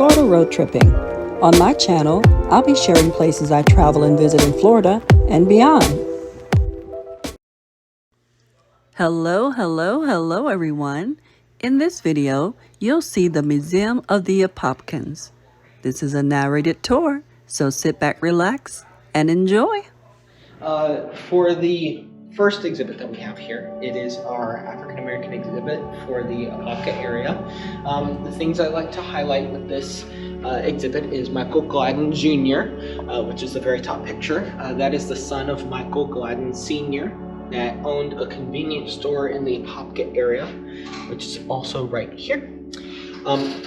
Florida Road Tripping. On my channel, I'll be sharing places I travel and visit in Florida and beyond. Hello everyone. In this video, you'll see the Museum of the Apopkans. This is a narrated tour, so sit back, relax, and enjoy. For the first exhibit that we have here, it is our African American exhibit for the Apopka area. The things I like to highlight with this exhibit is Michael Gladden Jr., which is the very top picture. That is the son of Michael Gladden Sr. that owned a convenience store in the Apopka area, which is also right here.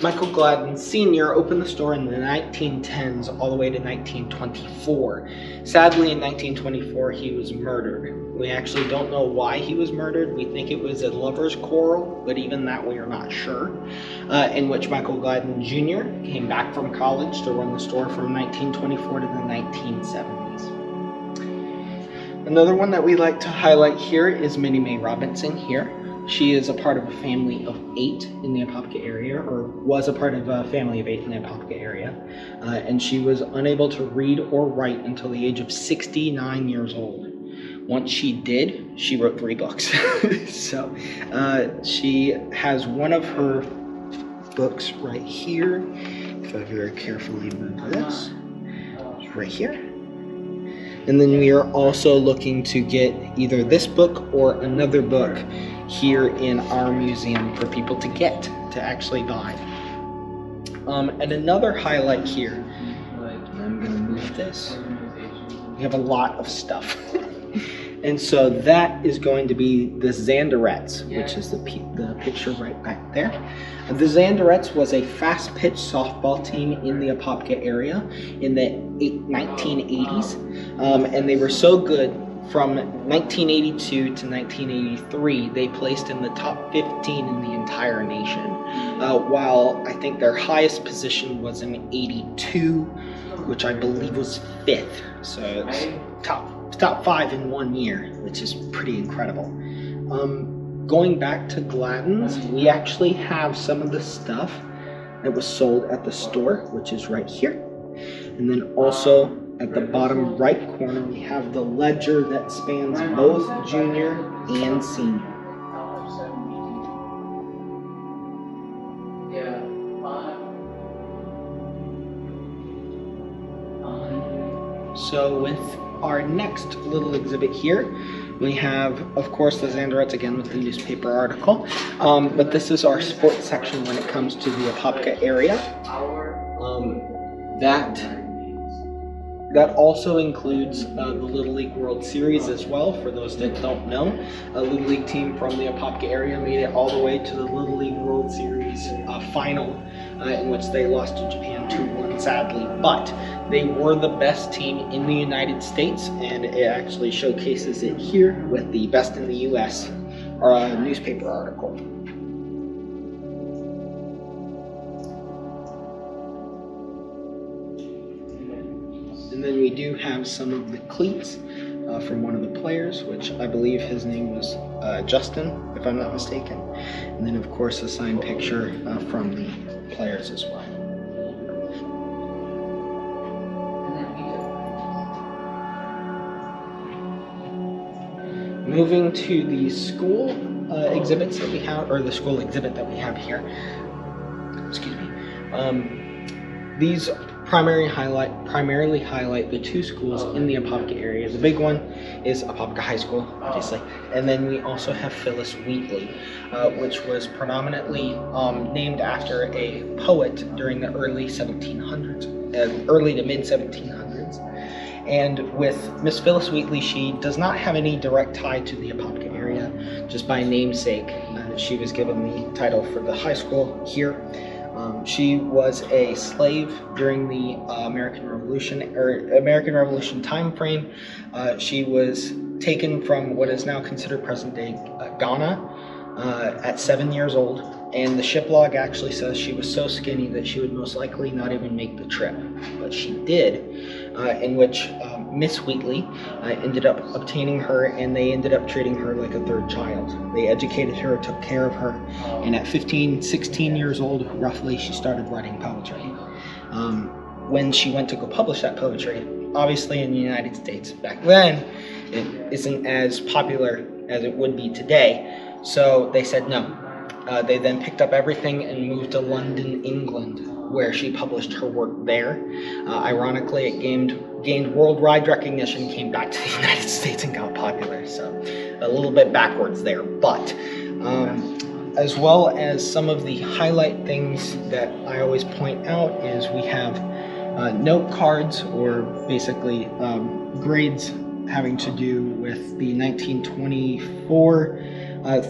Michael Gladden Sr. opened the store in the 1910s all the way to 1924. Sadly, in 1924, he was murdered. We actually don't know why he was murdered. We think it was a lover's quarrel, but even that we are not sure. In which Michael Gladden Jr. came back from college to run the store from 1924 to the 1970s. Another one that we like to highlight here is Minnie Mae Robinson here. She is a part of a family of 8 in the Apopka area, or was a part of a family of 8 in the Apopka area, and she was unable to read or write until the age of 69 years old. Once she did, she wrote 3 books. So she has one of her books right here. If I very carefully move this, it's right here. And then we are also looking to get either this book or another book here in our museum for people to get, to actually buy. And another highlight here, I'm going to move this. We have a lot of stuff. And so that is going to be the Xanderettes, which is the picture right back there. The Xanderettes was a fast-pitch softball team in the Apopka area in the 1980s. And they were so good, from 1982 to 1983, they placed in the top 15 in the entire nation. While I think their highest position was in 82, which I believe was 5th. So it's top 5 in 1 year, which is pretty incredible. Going back to Gladden's, we actually have some of the stuff that was sold at the store, which is right here. And then also at the bottom right corner, we have the ledger that spans both junior and senior. So with our next little exhibit here, we have, of course, the Xanderettes again with the newspaper article. But this is our sports section when it comes to the Apopka area. That also includes the Little League World Series as well, for those that don't know. A Little League team from the Apopka area made it all the way to the Little League World Series final, in which they lost to Japan 2-1, sadly. But they were the best team in the United States, and it actually showcases it here with the Best in the U.S. Newspaper article. And then we do have some of the cleats from one of the players, which I believe his name was Justin, if I'm not mistaken. And then, of course, a signed picture from the players as well. Moving to the school exhibits that we have, or the school exhibit that we have here. Excuse me. These primarily highlight the 2 schools in the Apopka area. The big one is Apopka High School, obviously, and then we also have Phyllis Wheatley, which was predominantly named after a poet during the early 1700s, early to mid 1700s. And with Miss Phyllis Wheatley, she does not have any direct tie to the Apopka area, just by namesake. She was given the title for the high school here. She was a slave during the American Revolution time frame. She was taken from what is now considered present-day Ghana at 7 years old, and the ship log actually says she was so skinny that she would most likely not even make the trip, but she did, in which Miss Wheatley ended up obtaining her, and they ended up treating her like a third child. They educated her, took care of her, and at 15, 16 years old, roughly, she started writing poetry. When she went to go publish that poetry, obviously in the United States back then, it isn't as popular as it would be today, so they said no. They then picked up everything and moved to London, England, where she published her work there. Ironically, it gained worldwide recognition, came back to the United States and got popular, so a little bit backwards there. But as well as some of the highlight things that I always point out is we have note cards, or basically grades having to do with the 1924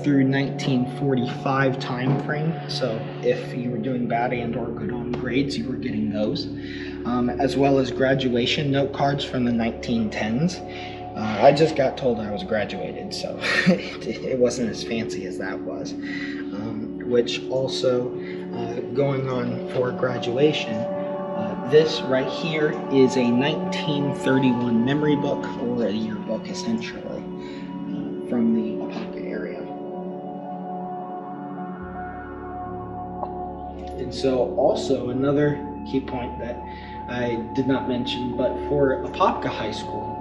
through 1945 time frame. So if you were doing bad and or good on grades, you were getting those. As well as graduation note cards from the 1910s. I just got told I was graduated, so it wasn't as fancy as that was. Which also, going on for graduation, this right here is a 1931 memory book, or a yearbook essentially, from the Apopka area. And so also another key point that I did not mention, but for Apopka High School,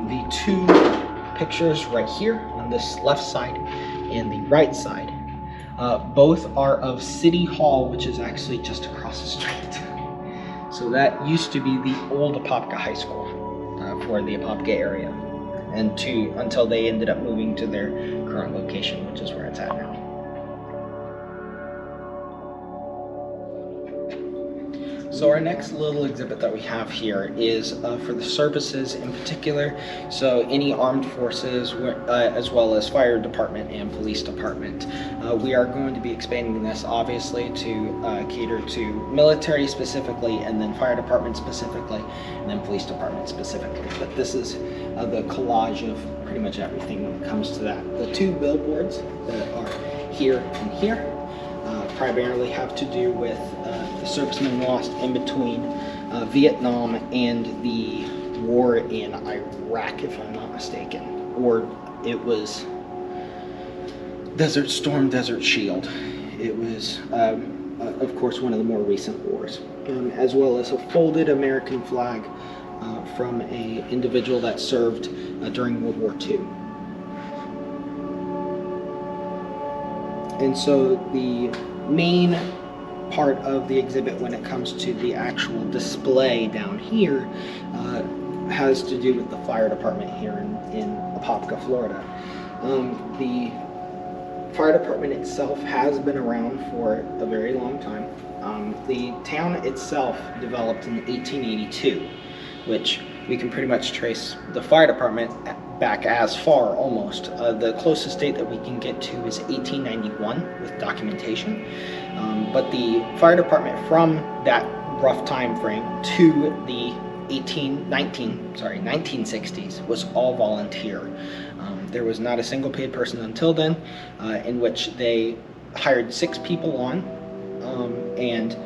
the two pictures right here on this left side and the right side, both are of City Hall, which is actually just across the street. So that used to be the old Apopka High School for the Apopka area, and until they ended up moving to their current location, which is where it's at now. So our next little exhibit that we have here is for the services in particular. So any armed forces, as well as fire department and police department. We are going to be expanding this obviously to cater to military specifically, and then fire department specifically, and then police department specifically. But this is the collage of pretty much everything when it comes to that. The two billboards that are here and here primarily have to do with the servicemen lost in between Vietnam and the war in Iraq, if I'm not mistaken. Or it was Desert Storm, Desert Shield. It was, of course, one of the more recent wars. As well as a folded American flag from an individual that served during World War II. And so the main part of the exhibit when it comes to the actual display down here has to do with the fire department here in Apopka, Florida. The fire department itself has been around for a very long time. The town itself developed in 1882, which we can pretty much trace the fire department back as far almost. The closest date that we can get to is 1891 with documentation. But the fire department from that rough time frame to the 1960s was all volunteer. There was not a single paid person until then, in which they hired 6 people on, and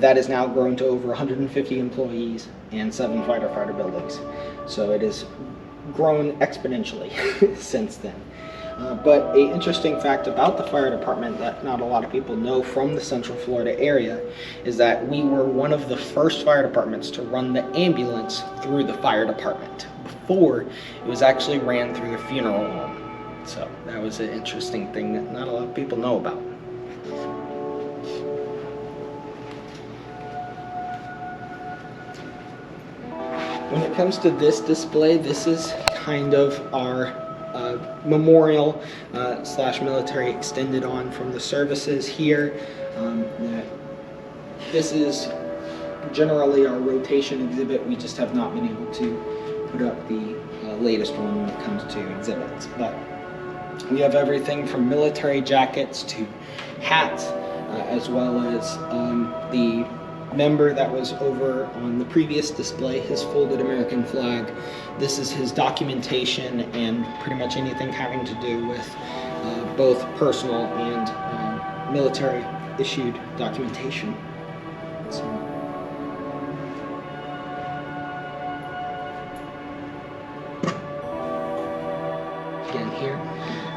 that has now grown to over 150 employees and 7 fighter buildings. So it has grown exponentially since then. But an interesting fact about the fire department that not a lot of people know from the Central Florida area is that we were one of the first fire departments to run the ambulance through the fire department before it was actually ran through the funeral home. So that was an interesting thing that not a lot of people know about. When it comes to this display, this is kind of our memorial slash military extended on from the services here. This is generally our rotation exhibit. We just have not been able to put up the latest one when it comes to exhibits. But we have everything from military jackets to hats, as well as the member that was over on the previous display, his folded American flag. This is his documentation and pretty much anything having to do with both personal and military issued documentation. So.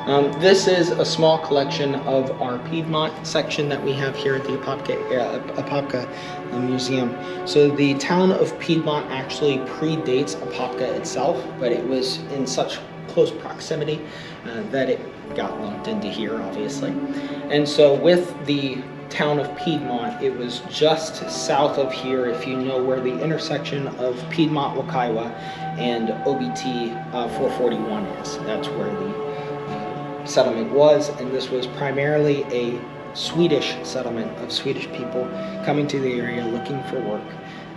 This is a small collection of our Piedmont section that we have here at the Apopka Museum. So the town of Piedmont actually predates Apopka itself, but it was in such close proximity that it got lumped into here, obviously. And so with the town of Piedmont, it was just south of here, if you know where the intersection of Piedmont Wakaiwa and OBT 441 is. That's where the settlement was, and this was primarily a Swedish settlement of Swedish people coming to the area looking for work,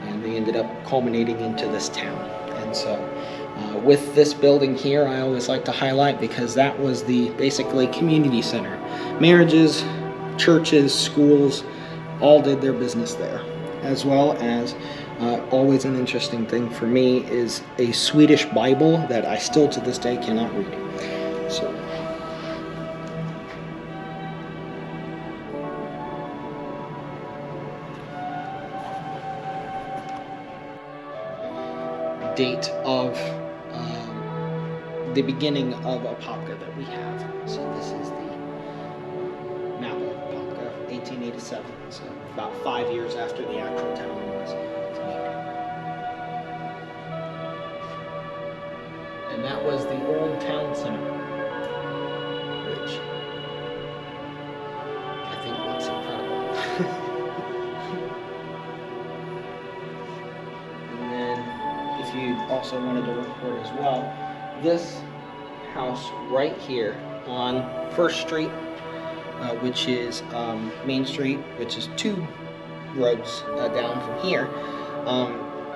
and they ended up culminating into this town. And so with this building here, I always like to highlight, because that was the basically community center. Marriages, churches, schools, all did their business there, as well as always an interesting thing for me is a Swedish Bible that I still to this day cannot read. So date of the beginning of Apopka that we have. So this is the map of Apopka, 1887. So about 5 years after the actual town was made. And that was the old town center, which I think looks incredible. You also wanted to record as well, this house right here on 1st Street, which is Main Street, which is 2 roads down from here,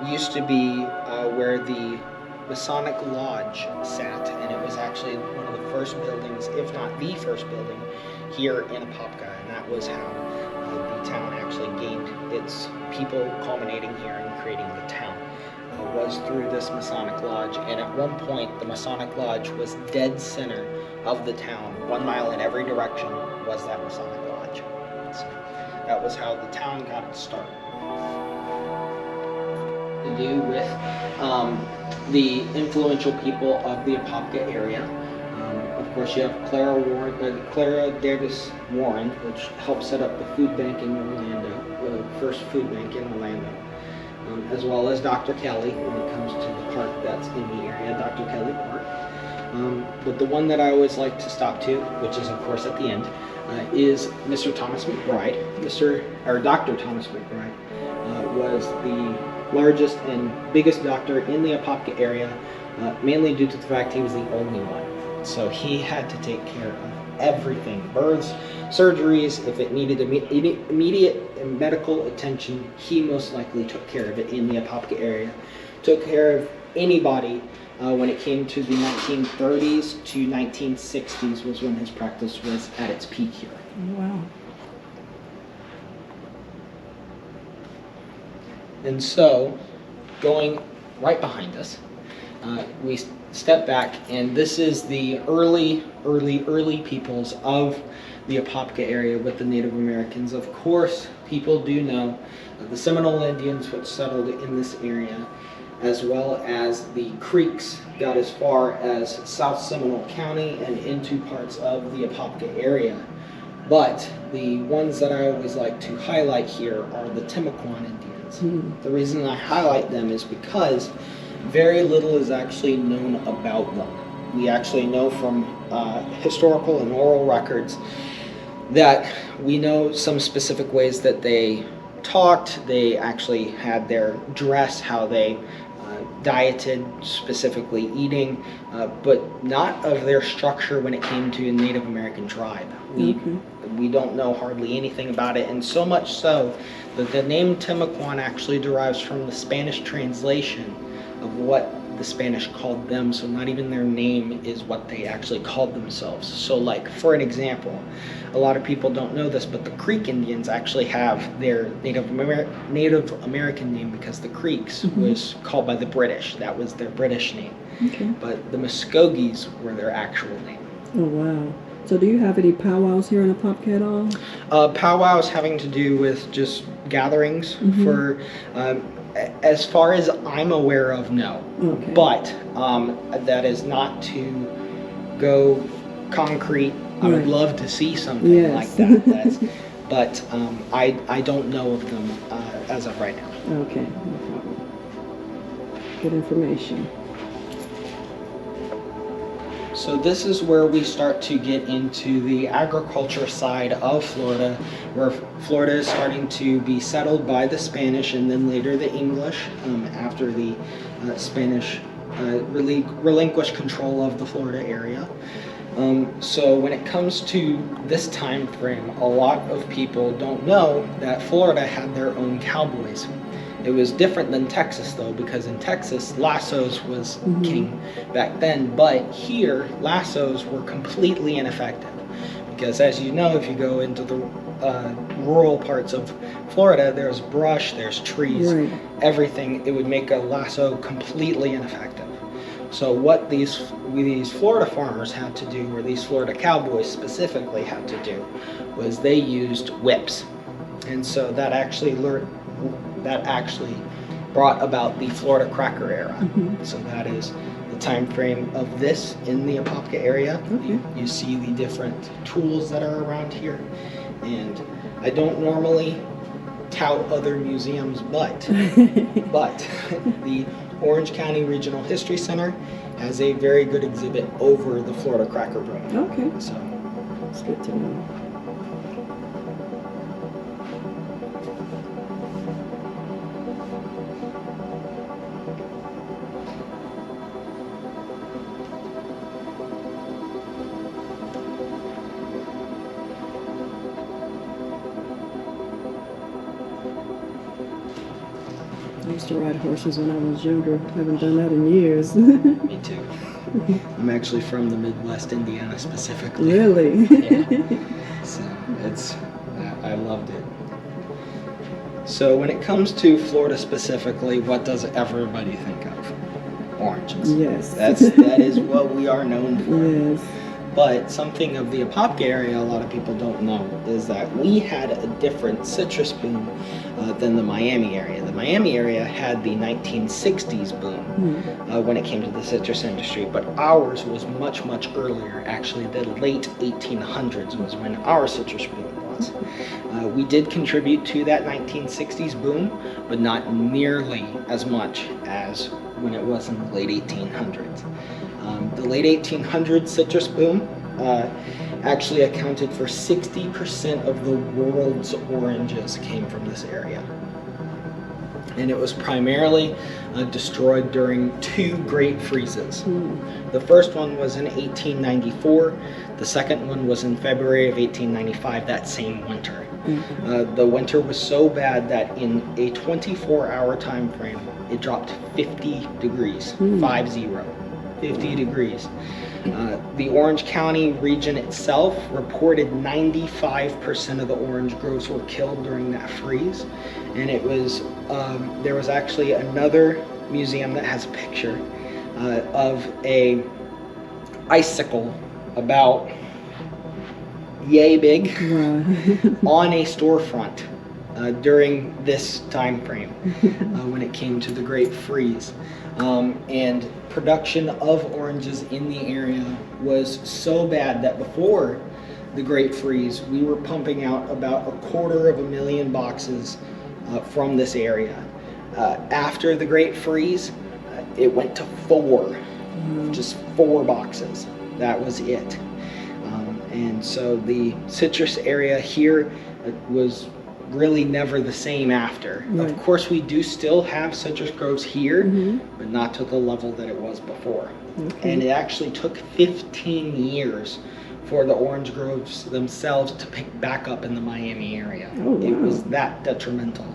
used to be where the Masonic Lodge sat, and it was actually one of the first buildings, if not the first building, here in Apopka, and that was how the town actually gained its people culminating here and creating the town. Was through this Masonic Lodge, and at one point the Masonic Lodge was dead center of the town. 1 mile in every direction was that Masonic Lodge. So that was how the town got its start. To do with the influential people of the Apopka area. Of course, you have Clara Davis Warren, which helped set up the food bank in Orlando, the first food bank in Orlando. As well as Dr. Kelly when it comes to the park that's in the area, Dr. Kelly Park. But the one that I always like to stop to, which is of course at the end, is Mr. Thomas McBride. Dr. Thomas McBride was the largest and biggest doctor in the Apopka area, mainly due to the fact he was the only one. So he had to take care of everything, births, surgeries. If it needed immediate medical attention, he most likely took care of it in the Apopka area. Took care of anybody when it came to the 1930s to 1960s was when his practice was at its peak here. Wow. And so, going right behind us, we step back, and this is the early peoples of the Apopka area with the Native Americans. Of course, people do know the Seminole Indians, which settled in this area, as well as the Creeks got as far as South Seminole County and into parts of the Apopka area. But the ones that I always like to highlight here are the Timucuan Indians. The reason I highlight them is because very little is actually known about them. We actually know from historical and oral records that we know some specific ways that they talked, they actually had their dress, how they dieted, specifically eating, but not of their structure when it came to a Native American tribe. We don't know hardly anything about it, and so much so that the name Timucuan actually derives from the Spanish translation of what the Spanish called them, so not even their name is what they actually called themselves. So like, for an example, a lot of people don't know this, but the Creek Indians actually have their Native American name because the Creeks was called by the British. That was their British name. But the Muskogees were their actual name. Oh, wow. So do you have any powwows here in Apopka at all? Powwows having to do with just gatherings for... as far as I'm aware of, no. But that is not to go concrete. I would Right. love to see something Yes. like that. But I don't know of them as of right now. Okay, no problem. Good information. So this is where we start to get into the agriculture side of Florida, where Florida is starting to be settled by the Spanish and then later the English after the Spanish relinquished control of the Florida area. So when it comes to this time frame, a lot of people don't know that Florida had their own cowboys. It was different than Texas though, because in Texas, lassos was king back then, but here, lassos were completely ineffective. Because as you know, if you go into the rural parts of Florida, there's brush, there's trees, Right. everything. It would make a lasso completely ineffective. So what these Florida farmers had to do, or these Florida cowboys specifically had to do, was they used whips. And so that actually brought about the Florida Cracker era. So that is the time frame of this in the Apopka area. Okay. You see the different tools that are around here. And I don't normally tout other museums, but the Orange County Regional History Center has a very good exhibit over the Florida Cracker Boom. Okay, So that's good to know. I used to ride horses when I was younger. I haven't done that in years. me too. I'm actually from the Midwest, Indiana specifically. Really? Yeah. So I loved it. So when it comes to Florida specifically, what does everybody think of? Oranges. Yes. That is what we are known for. Yes. But something of the Apopka area a lot of people don't know is that we had a different citrus boom than the Miami area. The Miami area had the 1960s boom when it came to the citrus industry, but ours was much, much earlier. Actually, the late 1800s was when our citrus boom was. We did contribute to that 1960s boom, but not nearly as much as when it was in the late 1800s. The late 1800s citrus boom actually accounted for 60% of the world's oranges came from this area. And it was primarily destroyed during two great freezes. The first one was in 1894. The second one was in February of 1895, that same winter. The winter was so bad that in a 24-hour time frame, it dropped 50 degrees, 50 degrees. The Orange County region itself reported 95% of the orange groves were killed during that freeze. And it was, there was actually another museum that has a picture of a icicle about yay big on a storefront during this time frame when it came to the Great Freeze. And production of oranges in the area was so bad that before the Great Freeze, we were pumping out about 250,000 boxes from this area. After the Great Freeze, it went to 4, just 4 boxes. That was it. And so the citrus area here was really never the same after. Right. Of course, we do still have citrus groves here, but not to the level that it was before. And it actually took 15 years for the orange groves themselves to pick back up in the Miami area. Oh, wow. It was that detrimental.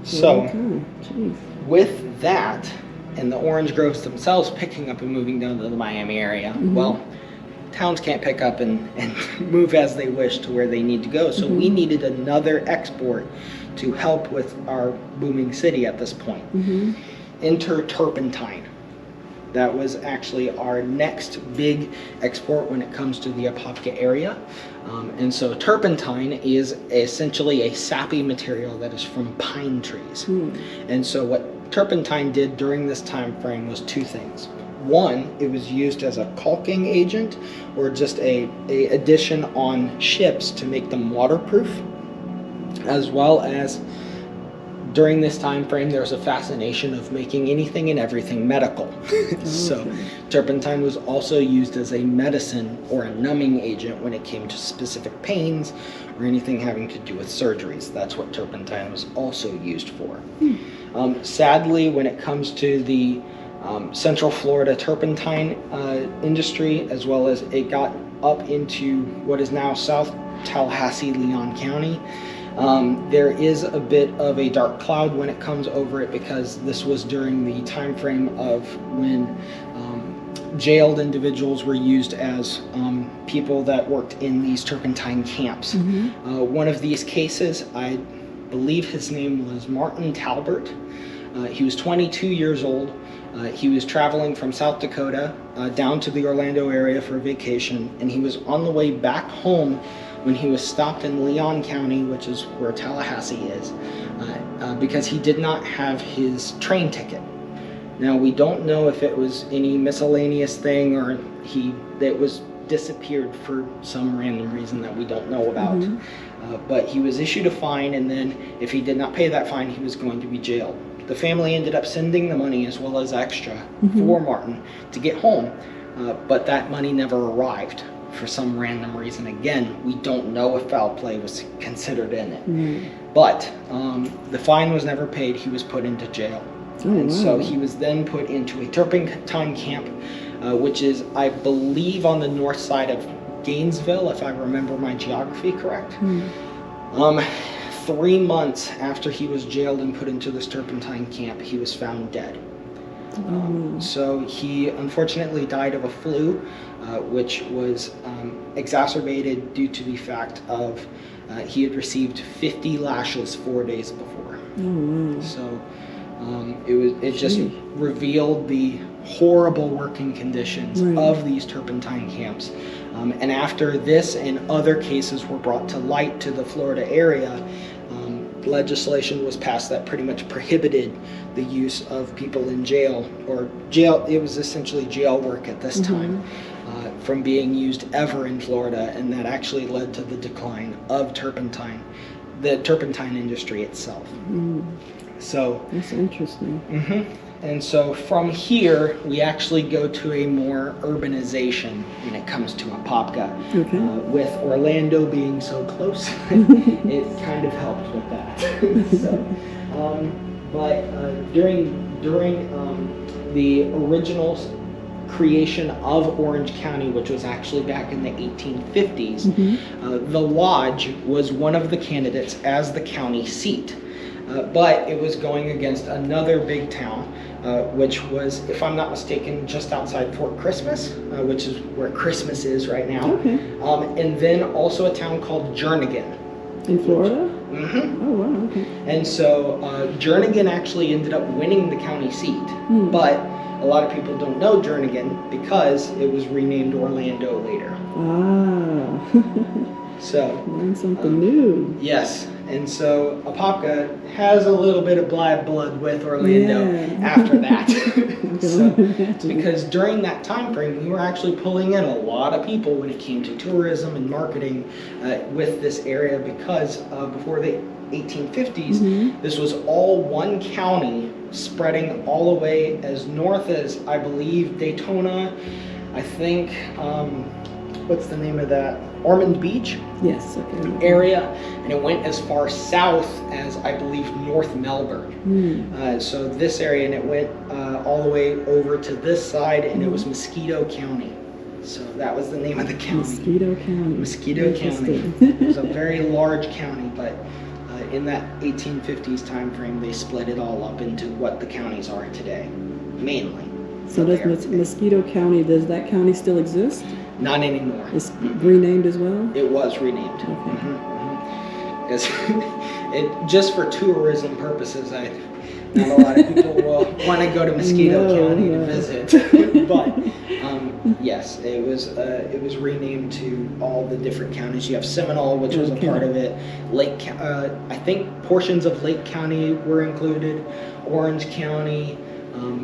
So with that, and the orange groves themselves picking up and moving down to the Miami area, well, towns can't pick up and move as they wish to where they need to go. So we needed another export to help with our booming city at this point. Enter Turpentine. That was actually our next big export when it comes to the Apopka area. And so turpentine is essentially a sappy material that is from pine trees. And so what turpentine did during this time frame was 2 things. One, it was used as a caulking agent or just a addition on ships to make them waterproof, as well as during this time frame there was a fascination of making anything and everything medical. So turpentine was also used as a medicine or a numbing agent when it came to specific pains or anything having to do with surgeries. That's what turpentine was also used for. Sadly, when it comes to the Central Florida turpentine industry, as well as it got up into what is now South Tallahassee, Leon County, there is a bit of a dark cloud when it comes over it, because this was during the time frame of when jailed individuals were used as people that worked in these turpentine camps. One of these cases, I believe his name was Martin Talbert. He was 22 years old. He was traveling from South Dakota down to the Orlando area for a vacation, and he was on the way back home when he was stopped in Leon County, which is where Tallahassee is, because he did not have his train ticket. Now, we don't know if it was any miscellaneous thing or it was disappeared for some random reason that we don't know about. But he was issued a fine, and then if he did not pay that fine, he was going to be jailed. The family ended up sending the money as well as extra for Martin to get home, but that money never arrived for some random reason. Again, we don't know if foul play was considered in it. But the fine was never paid. He was put into jail. So he was then put into a turpentine camp, which is, I believe, on the north side of Gainesville, if I remember my geography correct. 3 months after he was jailed and put into this turpentine camp, he was found dead. So he unfortunately died of a flu, which was exacerbated due to the fact of he had received 50 lashes 4 days before. So it just revealed the horrible working conditions of these turpentine camps. And after this and other cases were brought to light to the Florida area, legislation was passed that pretty much prohibited the use of people in jail, it was essentially jail work at this time, from being used ever in Florida, and that actually led to the decline of turpentine, the turpentine industry itself. So that's interesting. And so from here, we actually go to a more urbanization when it comes to Apopka. With Orlando being so close, it kind of helped with that. But during the original creation of Orange County, which was actually back in the 1850s, the Lodge was one of the candidates as the county seat. But it was going against another big town, which was, if I'm not mistaken, just outside Fort Christmas, which is where Christmas is right now. And then also a town called Jernigan. In Florida? Oh, wow, okay. And so Jernigan actually ended up winning the county seat, but a lot of people don't know Jernigan because it was renamed Orlando later. So learn something new. Yes, and so Apopka has a little bit of bad blood with Orlando after that. So, because during that time frame, we were actually pulling in a lot of people when it came to tourism and marketing with this area, because before the 1850s, this was all one county, spreading all the way as north as, I believe, Daytona, I think, what's the name of that? Ormond Beach area, and it went as far south as, I believe, North Melbourne. So this area, and it went all the way over to this side, and it was Mosquito County. So that was the name of the county. Mosquito County. Mosquito County. It was a very large county, but in that 1850s time frame, they split it all up into what the counties are today, mainly. So does Mosquito County, does that county still exist? Not anymore. It's renamed as well? It was renamed. Because just for tourism purposes, not a lot of people will want to go to Mosquito County to visit. But yes, it was renamed to all the different counties. You have Seminole, which was a part of it. I think portions of Lake County were included. Orange County.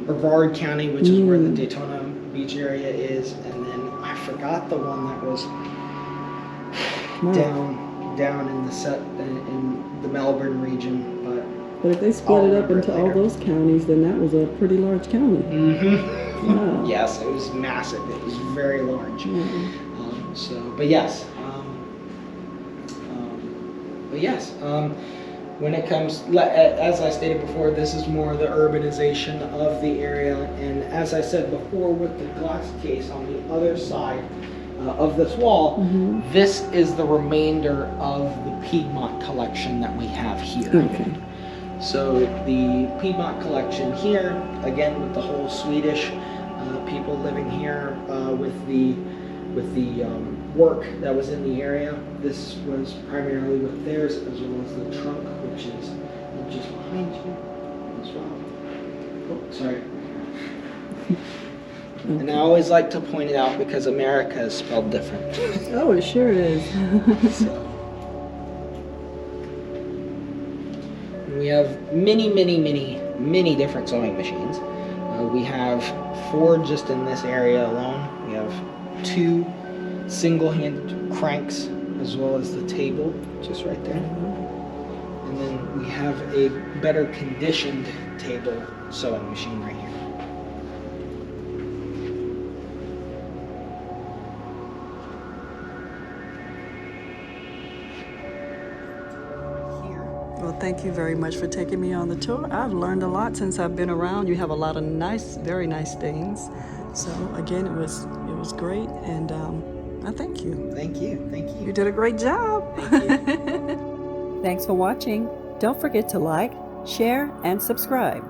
Brevard County, which is where the Daytona Beach area is, and then I forgot the one that was down in the Melbourne region, but if they split it up into all those counties, then that was a pretty large county. Mm-hmm. Wow. Yes, it was massive. It was very large. Mm-hmm. But yes. When it comes, as I stated before, this is more the urbanization of the area, and as I said before, with the glass case on the other side of this wall, this is the remainder of the Piedmont Collection that we have here. Okay. So the Piedmont Collection here, again with the whole Swedish people living here, with the work that was in the area. This was primarily with theirs, as well as the trunk, which is just behind you as well. Oh, sorry. And I always like to point it out because America is spelled different. Oh, it sure is. We have many different sewing machines. We have 4 just in this area alone. We have 2 single-hand cranks, as well as the table just right there. And then we have a better conditioned table sewing machine right here. Well, thank you very much for taking me on the tour. I've learned a lot since I've been around. You have a lot of very nice things. So again, it was great, and I thank you. Thank you. You did a great job. Thank you. Thanks for watching. Don't forget to like, share, and subscribe.